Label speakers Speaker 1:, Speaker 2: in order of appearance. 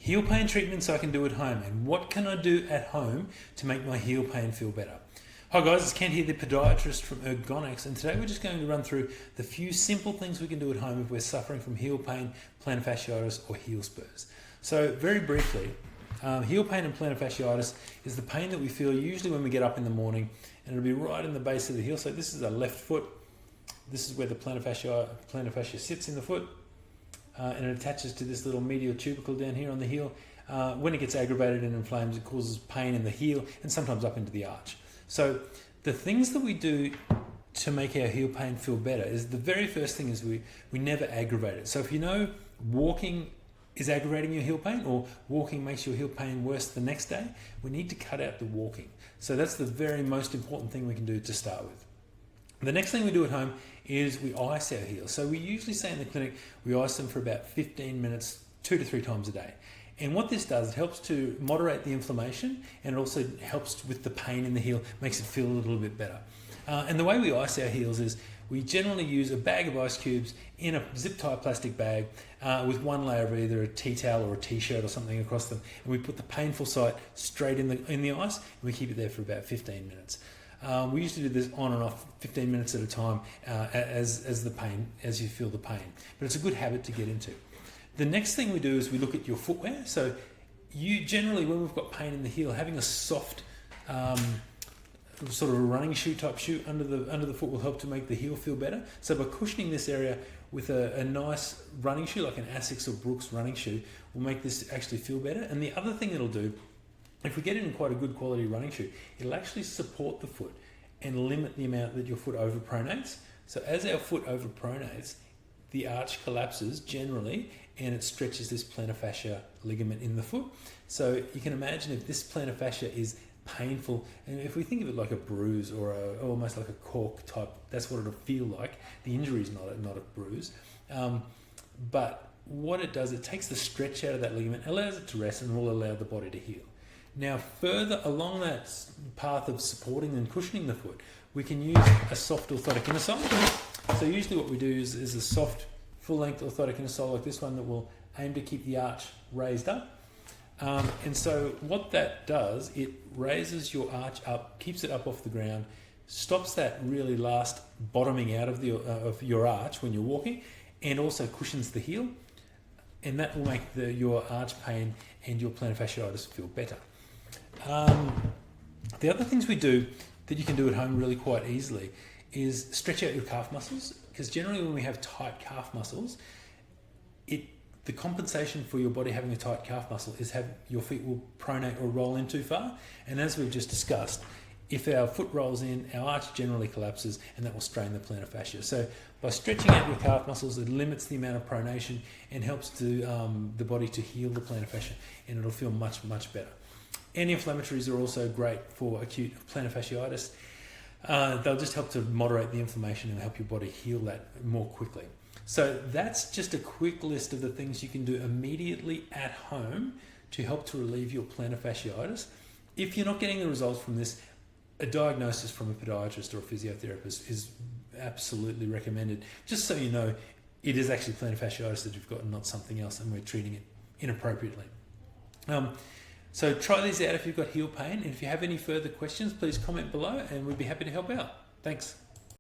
Speaker 1: Heel pain treatments I can do at home, and what can I do at home to make my heel pain feel better? Hi guys, it's Kent here, the podiatrist from Orthotics, and today we're just going to run through the few simple things we can do at home if we're suffering from heel pain, plantar fasciitis or heel spurs. So very briefly, heel pain and plantar fasciitis is the pain that we feel usually when we get up in the morning, and it'll be right in the base of the heel. So this is our left foot. This is where the plantar fascia sits in the foot. And it attaches to this little medial tubercle down here on the heel. When it gets aggravated and inflamed, it causes pain in the heel and sometimes up into the arch. So the things that we do to make our heel pain feel better is the very first thing is we never aggravate it. So if you know walking is aggravating your heel pain or walking makes your heel pain worse the next day, we need to cut out the walking. So that's the very most important thing we can do to start with. The next thing we do at home is we ice our heels. So we usually say in the clinic, we ice them for about 15 minutes, 2 to 3 times a day. And what this does, it helps to moderate the inflammation, and it also helps with the pain in the heel, makes it feel a little bit better. And the way we ice our heels is we generally use a bag of ice cubes in a zip-tie plastic bag with one layer of either a tea towel or a t-shirt or something across them. And we put the painful site straight in the ice, and we keep it there for about 15 minutes. We used to do this on and off 15 minutes at a time as you feel the pain. But it's a good habit to get into. The next thing we do is we look at your footwear. So you generally, when we've got pain in the heel, having a soft sort of a running shoe type shoe under the foot will help to make the heel feel better. So by cushioning this area with a nice running shoe, like an Asics or Brooks running shoe, will make this actually feel better. And the other thing it'll do, if we get it in quite a good quality running shoe, it'll actually support the foot and limit the amount that your foot overpronates. So as our foot overpronates, the arch collapses generally, and it stretches this plantar fascia ligament in the foot. So you can imagine if this plantar fascia is painful, and if we think of it like a bruise or almost like a cork type, that's what it'll feel like. The injury is not a bruise. But what it does, it takes the stretch out of that ligament, allows it to rest, and will allow the body to heal. Now, further along that path of supporting and cushioning the foot, we can use a soft orthotic inner. So usually what we do is a soft, full-length orthotic inner like this one that will aim to keep the arch raised up. And so what that does, it raises your arch up, keeps it up off the ground, stops that really last bottoming out of your arch when you're walking, and also cushions the heel. And that will make your arch pain and your plantar fasciitis feel better. The other things we do that you can do at home really quite easily is stretch out your calf muscles, because generally when we have tight calf muscles, the compensation for your body having a tight calf muscle is your feet will pronate or roll in too far. And as we've just discussed, if our foot rolls in, our arch generally collapses, and that will strain the plantar fascia. So by stretching out your calf muscles, it limits the amount of pronation and helps the body to heal the plantar fascia, and it'll feel much, much better. Anti-inflammatories are also great for acute plantar fasciitis. They'll just help to moderate the inflammation and help your body heal that more quickly. So that's just a quick list of the things you can do immediately at home to help to relieve your plantar fasciitis. If you're not getting the results from this, a diagnosis from a podiatrist or a physiotherapist is absolutely recommended, just so you know it is actually plantar fasciitis that you've got and not something else, and we're treating it inappropriately. So try these out if you've got heel pain, and if you have any further questions, please comment below and we'd be happy to help out. Thanks.